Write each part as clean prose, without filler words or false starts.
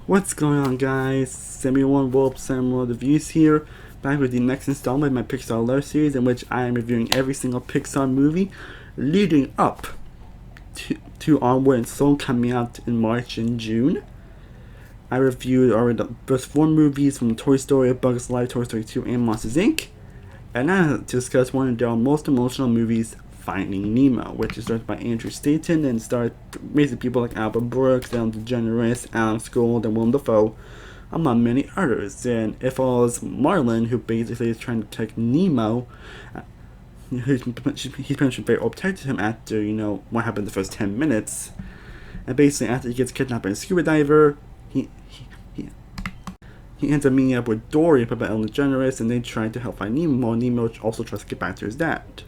What's going on, guys? Samuel Wolf Samuel Reviews here, back with the next installment of my Pixar Love series, in which I am reviewing every single Pixar movie leading up to Onward and Soul coming out in March and June. I reviewed already the first 4 movies from Toy Story, Bugs Life, Toy Story 2, and Monsters Inc. And now to discuss one of their most emotional movies, Finding Nemo, which is directed by Andrew Stanton and stars amazing people like Albert Brooks, Ellen DeGeneres, Alex Gold, and Willem Dafoe, among many others. And it follows Marlin, who basically is trying to protect Nemo. He's been very protected him after, what happened the first 10 minutes. And basically, after he gets kidnapped by a scuba diver, he ends up meeting up with Dory, played by Ellen DeGeneres, and they try to help find Nemo. Nemo also tries to get back to his dad.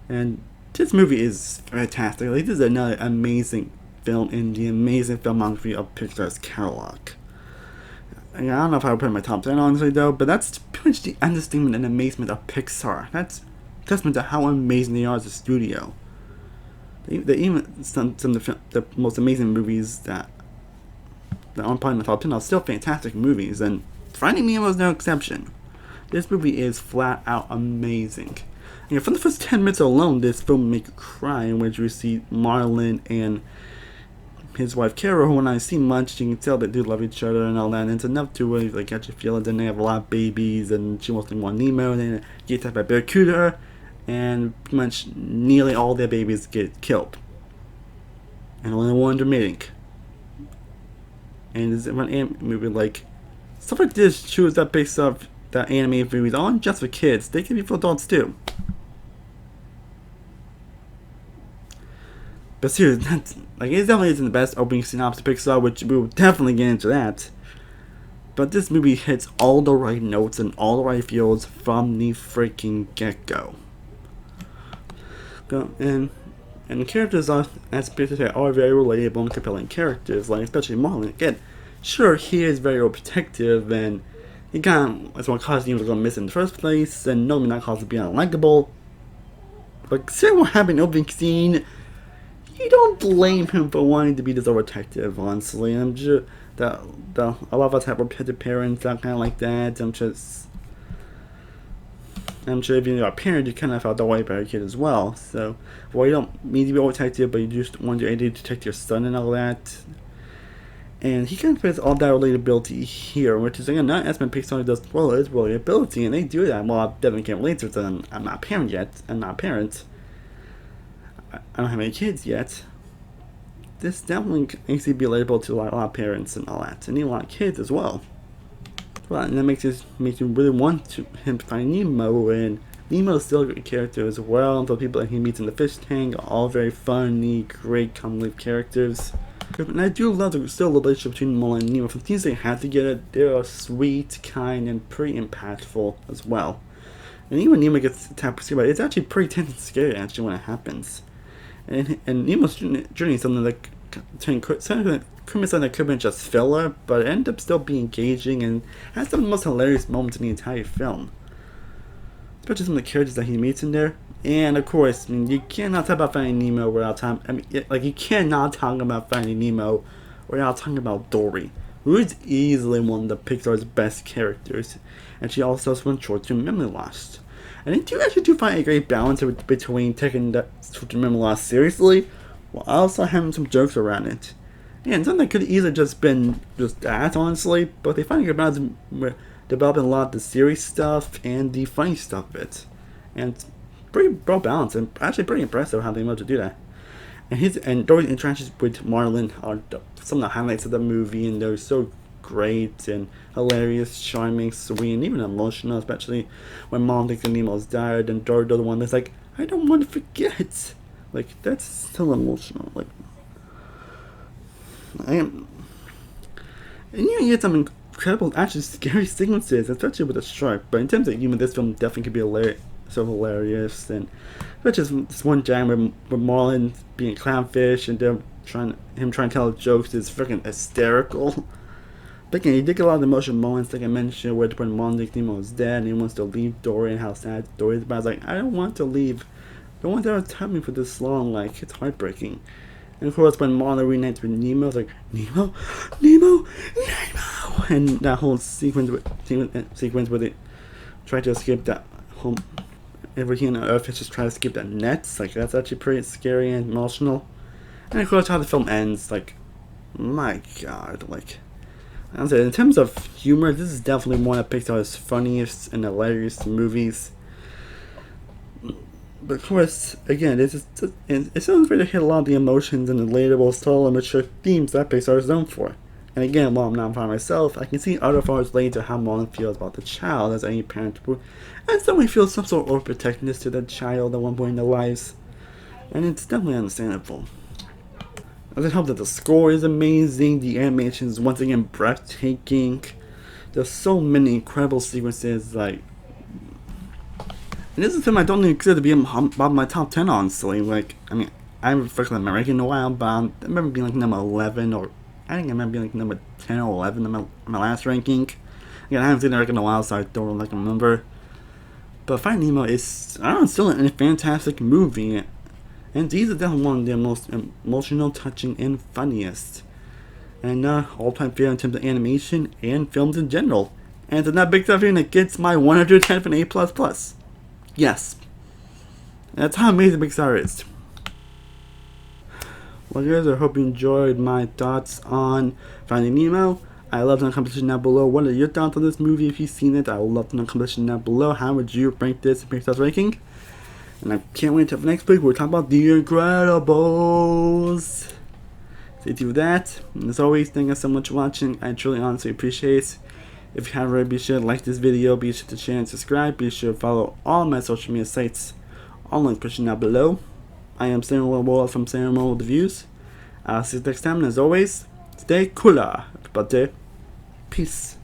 And this movie is fantastic. This is another amazing film in the amazing filmography of Pixar's catalog. And I don't know if I would put it in my top 10, honestly, though, but that's pretty much the understatement and amazement of Pixar. That's testament to how amazing they are as a studio. They even some of the most amazing movies that aren't part of my top 10 are still fantastic movies, and Finding Nemo is no exception. This movie is flat out amazing. From the first 10 minutes alone, this film will make you cry, in which we see Marlin and his wife Carol, who when I see much, you can tell they do love each other and all that, and it's enough to really get you feeling. Then they have a lot of babies, and she wants to want Nemo, and then get attacked by Barracuda, and pretty much nearly all their babies get killed. And only one remaining. And it's an movie like stuff like this shows that based off that animated movies aren't just for kids, they can be for adults too. But seriously, it definitely isn't the best opening synopsis of Pixar, which we will definitely get into that. But this movie hits all the right notes and all the right feels from the freaking get-go. And the characters are, as Peter said, are very relatable and compelling characters, like especially Marlin. Again, sure, he is very protective, and he that's what caused Nemo to go missing in the first place, and no, not caused to be unlikable. But considering what happened in the opening scene, you don't blame him for wanting to be this overprotective, honestly. I'm sure that a lot of us have repetitive parents that kind of like that. I'm sure if you're a parent, you kind of felt that way about your kid as well. So, you don't mean to be overprotective, but you just want your idea to protect your son and all that. And he kind of puts all that relatability here, which is again not as many Pixar does well as relatability, and they do that. Well, I definitely can't relate to it. I'm not a parent yet. I'm not a parent. I don't have any kids yet. This definitely makes it relatable to a lot of parents and all that, and even a lot of kids as well. Well, and that makes you really want him to find Nemo, and Nemo's still a great character as well. The people that he meets in the fish tank are all very funny, great, comic characters. And I do love the relationship between Marlin and Nemo. For the things they have together, they are sweet, kind, and pretty impactful as well. And even when Nemo gets attacked by it's actually pretty tense and scary actually when it happens. And Nemo's journey is something that could have been just filler, but it ended up still being engaging and has some of the most hilarious moments in the entire film. Especially some of the characters that he meets in there. And of course, you cannot talk about Finding Nemo without you cannot talk about Finding Nemo without talking about Dory, who is easily one of the Pixar's best characters, and she also has one short-term memory loss. And they do find a great balance between taking the short-term memory loss seriously, while also having some jokes around it. And something that could easily just been just that, honestly, but they find a good balance developing a lot of the serious stuff and the funny stuff of it. And it's pretty well balanced and actually pretty impressive how they managed to do that. And Dory's interactions with Marlin are some of the highlights of the movie, and they're so great and hilarious, charming, sweet, and even emotional, especially when Mom thinks that Nemo's died and Dory's the one that's like, I don't want to forget. That's still emotional. And you get some incredible, actually scary sequences, especially with the shark. But in terms of humor, this film definitely could be hilarious. And especially this one jam with Marlin being a clownfish and them trying to tell jokes is freaking hysterical. But again, you did get a lot of emotional moments, like I mentioned, when Marlin thinks Nemo is dead and he wants to leave Dory and how sad Dory is. But I was like, I don't want to leave. No one's ever told me for this long. It's heartbreaking. And of course, when Marlin reunites with Nemo, it's like, Nemo, Nemo, Nemo, and that whole sequence where they try to escape that whole. Everything on Earth is just trying to escape that net. Like, that's actually pretty scary and emotional. And of course, how the film ends, like, my god, like, I say, in terms of humor, this is definitely one of Pixar's funniest and hilarious movies. But of course, again, it's still going to hit a lot of the emotions and relatable, subtle, and mature themes that Pixar is known for. And again, while I'm not a fan myself, I can see other fathers relate to how Marlin feels about the child, as any parent would, and someone feels some sort of overprotectiveness to the child at one point in their lives. And it's definitely understandable. I hope that the score is amazing, the animation is once again breathtaking. There's so many incredible sequences, like, and this is a film I don't even consider to be above my top 10, honestly. Like, I mean, I haven't reflected on my ranking in a while, but I remember being like number 11, or I think I remember being like number 10 or 11 in my last ranking. Again, I haven't seen the ranking in a while, so I don't really remember. But Finding Nemo is, I don't know, still a fantastic movie. And these are definitely one of the most emotional, touching, and funniest. And all-time favorite in terms of animation and films in general. And it's not big stuff here, and it gets my 110 from A++. Yes. That's how amazing Pixar is. Well guys, I hope you enjoyed my thoughts on Finding Nemo. I love to know in the comment section down below. What are your thoughts on this movie? If you've seen it, I would love to know in the comment section down below. How would you rank this in Pixar's ranking? And I can't wait until next week. We're talking about The Incredibles. Stay tuned for that. And as always, thank you so much for watching. I truly honestly appreciate it. If you haven't already, be sure to like this video, be sure to share and subscribe, be sure to follow all my social media sites, all links pushing down below. I am Samuel Wall from Samuel with the Views. I'll see you next time, and as always, stay cooler, everybody. Peace.